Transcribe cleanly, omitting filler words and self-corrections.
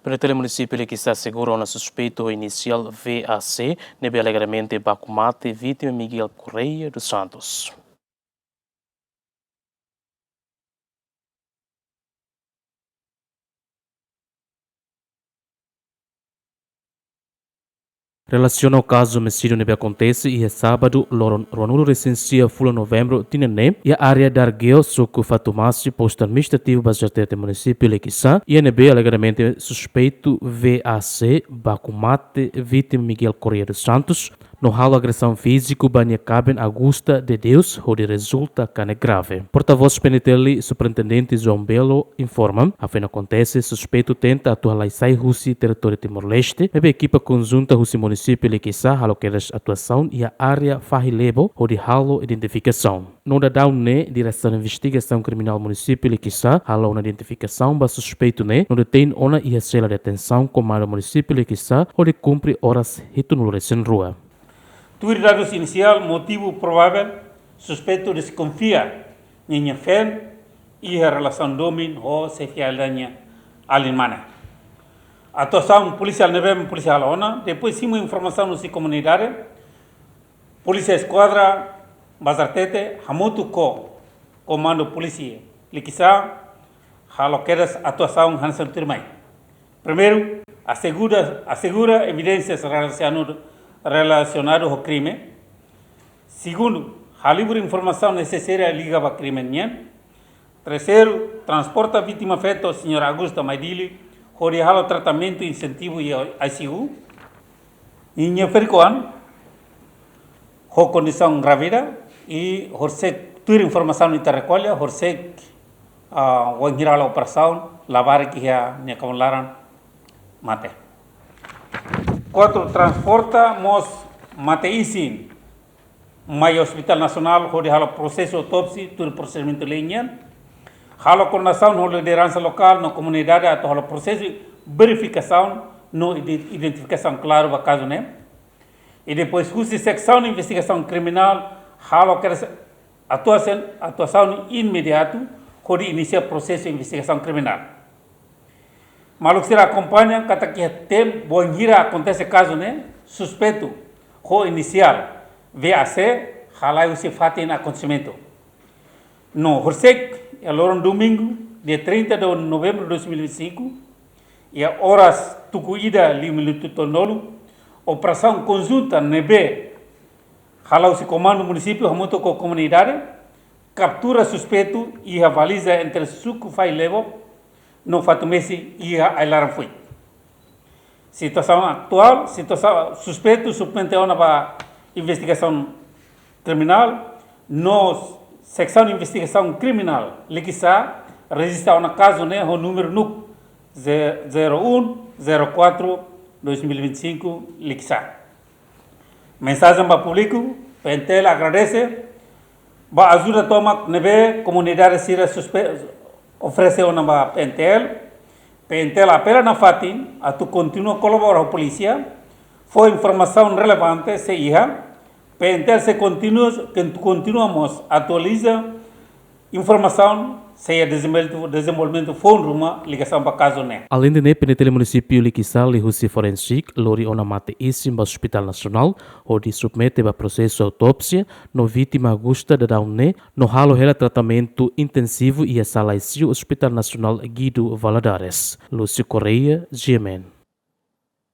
Para o município que está seguro na suspeito inicial VAC, nebe alegremente Bacumate, vítima Miguel Correia dos Santos. Relaciona ao caso homicídio que acontece e é sábado, Ronulo recensia fula novembro, tinene, e a área da Argueu, suco Fatumasi, posto administrativo baseado no município de Lequissá, e NB alegadamente suspeito VAC, Bacumate, vítima Miguel Correia dos Santos, no ralo agressão físico, banha caben Augusta de Deus, onde resulta cane grave. Porta-voz penitente, superintendente João Belo, informa, a fim acontece, suspeito tenta atuar lá sai Russi, território Timor-Leste, e a equipa conjunta Russi município de Lequissá, halo que atuação e a área Fahilebo, onde halo identificação. No da ne direção de investigação criminal município de Lequissá, halo na identificação, ba suspeito ne, no detém ona e a cela de atenção, comando município de Lequissá, onde cumpre horas hitunulores em rua. Tudo dados inicial, motivo provável, suspeito desconfia, ninha fé e a relação domin ou se fialdanha alemana. Atuação policial nevem policial ona, depois sim informação no comunidade, polícia esquadra, bazartete, hamutu comando polícia, Lequissá, haloquedas atuação Hansen Turmai. Primeiro, assegura evidências relacionado ao crime. Segundo, a livre informação necessária liga ao crime. Terceiro, transporta a vítima feita, a senhora Augusta Maidili, onde há o tratamento, incentivo e ICU. E Fercoan, com condição grávida, e toda a informação que recolhe, o a operação, lavar que é a minha mate. 4. Transporta mate mai Hospital Nacional, onde há o processo autópsia, todo o procedimento lenha. Há a coordenação na liderança local, na comunidade, há o processo de verificação, na identificação claro do caso, né? E depois, a secção de investigação criminal, há a atuação imediata, onde inicia o processo de investigação criminal. Maluk será acompanha, kata que tem, bom gira acontece caso, né? Suspeito, o inicial, VAC, halai se fatem acontecimento. No Horsec, é um domingo, dia 30 de novembro de 2025, e a horas tucuída minuto tonolo, operação conjunta nebe, halai se comando município, hamuto com comunidade, captura suspeito e avaliza entre suco fai levo, no Fatumesi e a alarme foi. Situação atual, situação suspeito, submete a uma investigação criminal, no secção de investigação criminal, Lequissá, registra um caso, né, o número NUC 0104-2025, Lequissá. Mensagem para o público, PNTL agradece, a ajuda toma, nebe, comunidade sira suspeito, oferece uma PNTL apela na FATIN a tu continua a colaborar com a polícia, foi informação relevante, se ia, PNTL se continuamos atualiza informação, se desenvolvimento for uma ligação para caso né. Além de PNTL município Lequissá, Russi Forensic, Lori Onamate Isim para o Hospital Nacional, onde submete para processo autópsia, no vítima Augusta de Daune, no halo hela tratamento intensivo e a sala ICU Hospital Nacional Guido Valadares. Lúcio Correia, GMN.